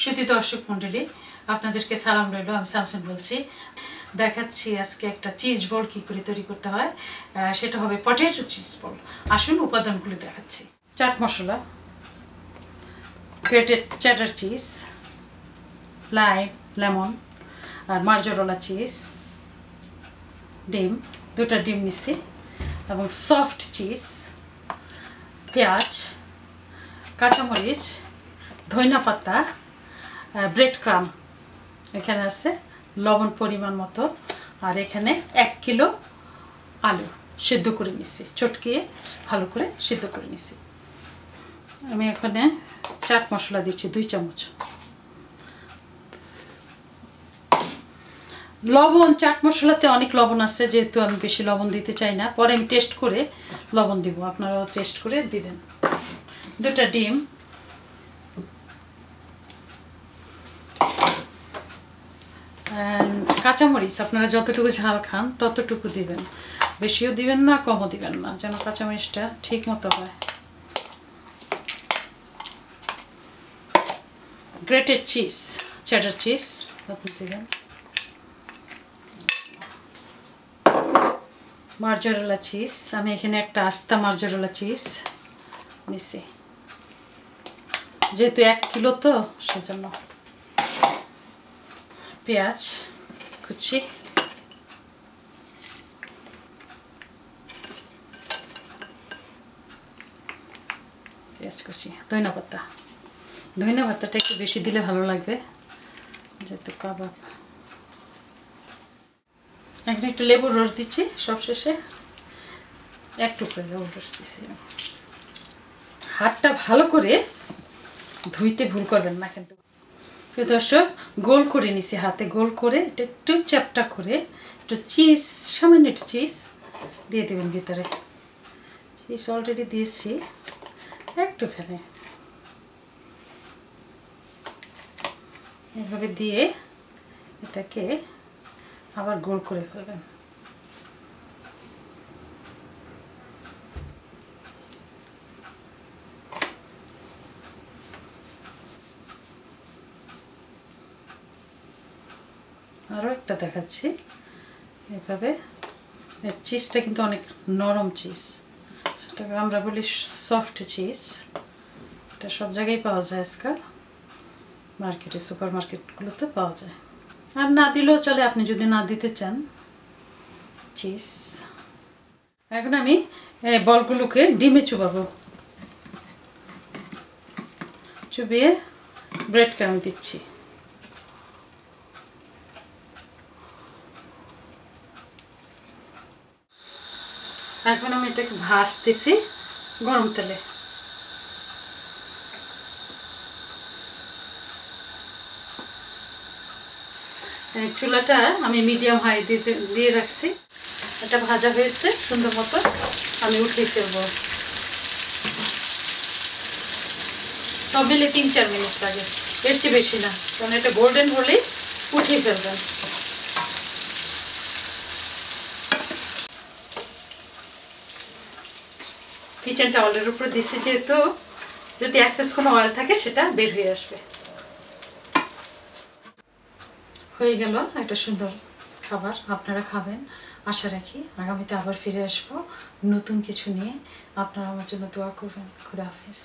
সুধী দর্শক মণ্ডলী, আপনাদেরকে সালাম রইল। আমি শামসুন বলছি। দেখাচ্ছি আজকে একটা চিজ বল কি করে তৈরি করতে হয়। সেটা হবে পটেটো চিজ বল। আসুন উপাদানগুলো দেখাচ্ছি। Chaat masala, grated cheddar cheese, lime, lemon আর মার্জোরালা চিজ, ডিম, দুটা ডিম নিচ্ছি এবং সফট চিজ, পেঁয়াজ, কাঁচামরিচ, ধনিয়া পাতা, ব্রেড ক্রাম, এখানে আছে লবণ পরিমাণ মতো, আর এখানে 1 কিলো আলু সিদ্ধ করে নিছি, চটকিয়ে ভালো করে সিদ্ধ করে নিছি। আমি এখানে চাট মশলা দিচ্ছি 2 চামচ। লবণ, চাট মশলাতে অনেক লবণ আছে, যেহেতু আমি বেশি লবণ দিতে চাই না, পরে আমি টেস্ট করে লবণ দিব, আপনারাও টেস্ট করে দিবেন। 2টা ডিম, কাঁচামরিচ আপনারা যতটুকু ঝাল খান ততটুকু দিবেন, বেশিও দিবেন না কমও দিবেন না, যেন কাঁচামরিচটা ঠিক মতো হয়। গ্রেটেড চিজ, চেডার চিজ আপনি দিবেন, মার্জোরালা চিজ, আমি এখানে একটা আস্তা মার্জোরালা চিজ নিছি, যেহেতু 1 কিলো তো সেজন্য। পেঁয়াজ কুচি, ধনিয়া পাতা, ধনিয়া পাতাটা একটু বেশি দিলে ভালো লাগবে যেহেতু কাবাব। এখানে একটু লেবুর রস দিচ্ছি সবশেষে, 1 টুকরো লেবুর রস দিচ্ছি। হাতটা ভালো করে ধুইতে ভুল করবেন না কিন্তু। দর্শক, গোল করে নিছি, হাতে গোল করে এটা একটু চ্যাপটা করে একটু চিজ, সামান্য একটু চিজ দিয়ে দেবেন ভিতরে। চিজ অলরেডি দিয়েছি একটুখানি, এভাবে দিয়ে এটাকে আবার গোল করে ফেলবেন। আরও একটা দেখাচ্ছি এভাবে। চিজটা কিন্তু অনেক নরম চিজ, সেটাকে আমরা বলি সফট চিজ। এটা সব জায়গায় পাওয়া যায় আজকাল, মার্কেটে, সুপার মার্কেটগুলোতে পাওয়া যায়। আর না দিলেও চলে আপনি যদি না দিতে চান চিজ। এখন আমি বলগুলোকে ডিমে চুবাবো, চুবিয়ে ব্রেড ক্রাম দিচ্ছি। এখন আমি এটাকে ভাজতেছি গরম তেলে। চুলাটা আমি মিডিয়াম হাই দিয়ে রাখছি। এটা ভাজা হয়েছে সুন্দর মতো, আমি উঠিয়ে ফেলবো। সব মিলে 3-4 মিনিট লাগে, এর চেয়ে বেশি না, কারণ এটা গোল্ডেন হলেই উঠিয়ে ফেলবেন। কিচেন টাওয়ালের উপরে দিচ্ছি, যেহেতু যদি এক্সেস কোনো অয়েল থাকে সেটা বের হয়ে আসবে। হয়ে গেল একটা সুন্দর খাবার, আপনারা খাবেন আশা রাখি। আগামীতে আবার ফিরে আসবো নতুন কিছু নিয়ে। আপনারা আমার জন্য দোয়া করবেন। খুদা হাফিজ।